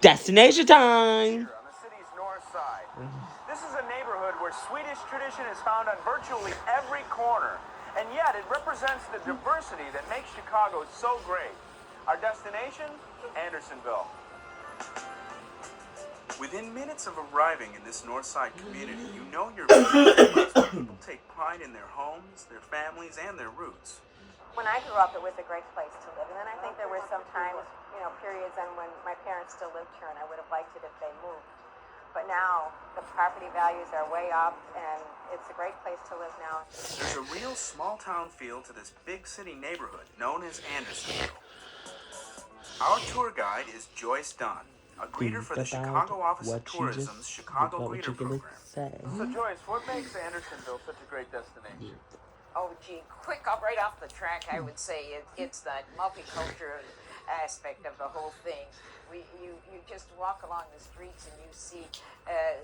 Destination time. On the city's north side. This is a neighborhood where Swedish tradition is found on virtually every corner, and yet it represents the diversity that makes Chicago so great. Our destination, Andersonville. Within minutes of arriving in this north side community, you know you're blessed. People take pride in their homes, their families, and their roots. When I grew up, it was a great place to live. And then I think there were some times, periods when my parents still lived here, and I would have liked it if they moved. But now the property values are way up, and it's a great place to live now. There's a real small town feel to this big city neighborhood known as Andersonville. Our tour guide is Joyce Dunn, a greeter for the Chicago Office of Tourism's Chicago Greeter Program. So Joyce, what makes Andersonville such a great destination? Oh, gee, right off the track, I would say it's the multicultural aspect of the whole thing. You just walk along the streets and you see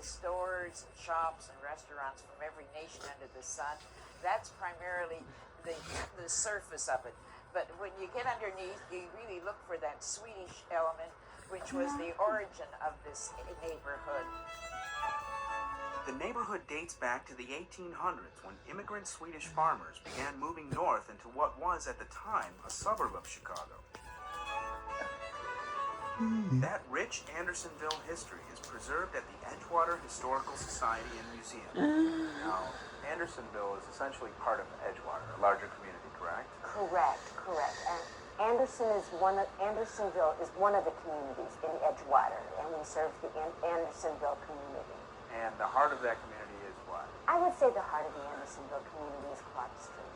stores, and shops, and restaurants from every nation under the sun. That's primarily the surface of it. But when you get underneath, you really look for that Swedish element, which was the origin of this neighborhood. The neighborhood dates back to the 1800s when immigrant Swedish farmers began moving north into what was at the time a suburb of Chicago. That rich Andersonville history is preserved at the Edgewater Historical Society and Museum. Now, Andersonville is essentially part of Edgewater, a larger community, correct? Correct. And Andersonville is one of the communities in Edgewater, and we serve the Andersonville community. And the heart of that community is what? I would say the heart of the Andersonville community is Clark Street.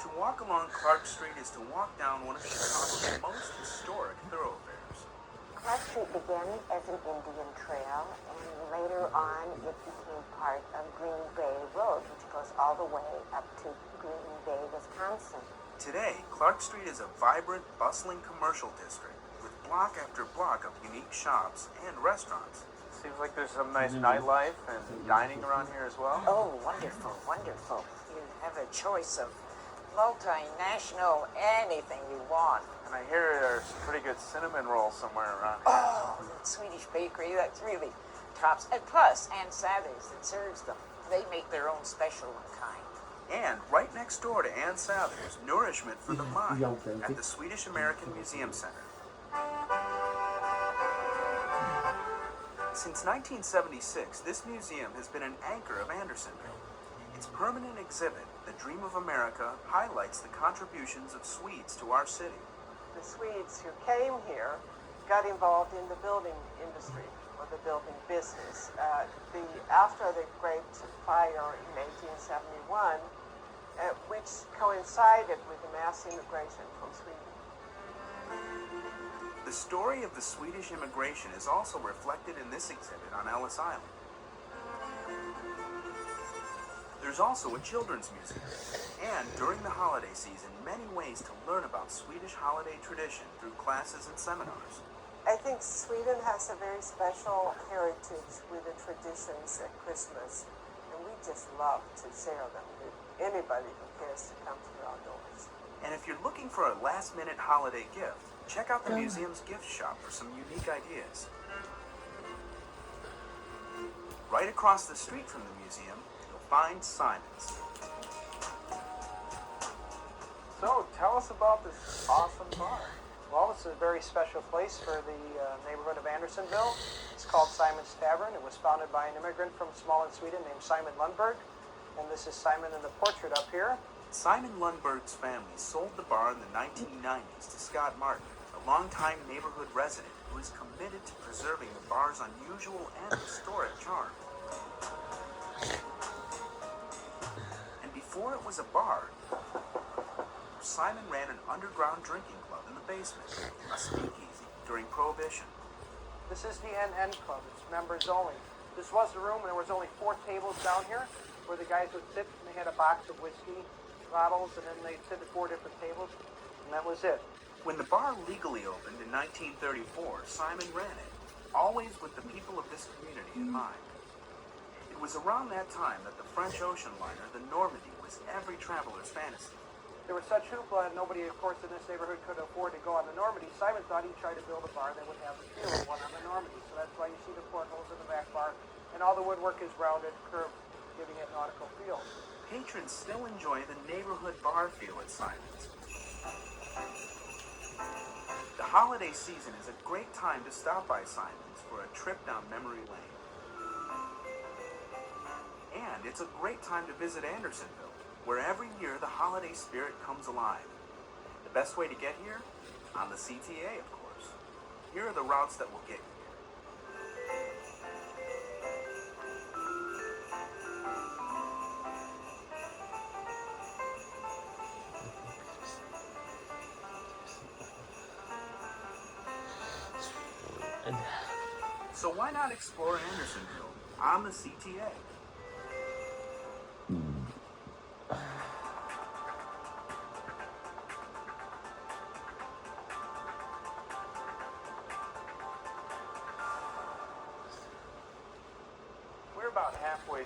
To walk along Clark Street is to walk down one of Chicago's most historic thoroughfares. Clark Street began as an Indian trail, and later on it became part of Green Bay Road, which goes all the way up to Green Bay, Wisconsin. Today, Clark Street is a vibrant, bustling commercial district with block after block of unique shops and restaurants. Seems like there's some nice nightlife and dining around here as well. Oh, wonderful. You have a choice of multinational anything you want. And I hear there's some pretty good cinnamon rolls somewhere around here. Oh, that Swedish bakery, that's really tops. And plus, Ann Sather's that serves them. They make their own special kind. And right next door to Ann Sather's, nourishment for the mind at the Swedish American Museum Center. Since 1976, this museum has been an anchor of Andersonville. Its permanent exhibit, The Dream of America, highlights the contributions of Swedes to our city. The Swedes who came here got involved in the building industry or the building business. After the Great Fire in 1871, which coincided with the mass immigration from Sweden. The story of the Swedish immigration is also reflected in this exhibit on Ellis Island. There's also a children's museum, and during the holiday season, many ways to learn about Swedish holiday tradition through classes and seminars. I think Sweden has a very special heritage with the traditions at Christmas, and we just love to share them with anybody who cares to come to our doors. And if you're looking for a last-minute holiday gift, check out the museum's gift shop for some unique ideas. Right across the street from the museum, you'll find Simon's. So, tell us about this awesome bar. Well, it's a very special place for the neighborhood of Andersonville. It's called Simon's Tavern. It was founded by an immigrant from Småland, Sweden named Simon Lundberg. And this is Simon in the portrait up here. Simon Lundberg's family sold the bar in the 1990s to Scott Martin, a longtime neighborhood resident who is committed to preserving the bar's unusual and historic charm. And before it was a bar, Simon ran an underground drinking club in the basement, a speakeasy during Prohibition. This is the NN Club. It's members only. This was the room, and there was only 4 tables down here where the guys would sit, and they had a box of whiskey bottles, and then they'd sit at 4 different tables, and that was it. When the bar legally opened in 1934, Simon ran it, always with the people of this community in mind. It was around that time that the French ocean liner, the Normandy, was every traveler's fantasy. there was such hoopla, and nobody, of course, in this neighborhood could afford to go on the Normandy. Simon thought he'd try to build a bar that would have the feel of one on the Normandy. So that's why you see the portholes in the back bar, and all the woodwork is rounded, curved, giving it nautical feel. Patrons still enjoy the neighborhood bar feel at Simon's. The holiday season is a great time to stop by Simon's for a trip down memory lane. And it's a great time to visit Andersonville, where every year the holiday spirit comes alive. The best way to get here? On the CTA, of course. Here are the routes that will get you here. So why not explore Andersonville on the CTA? We're about halfway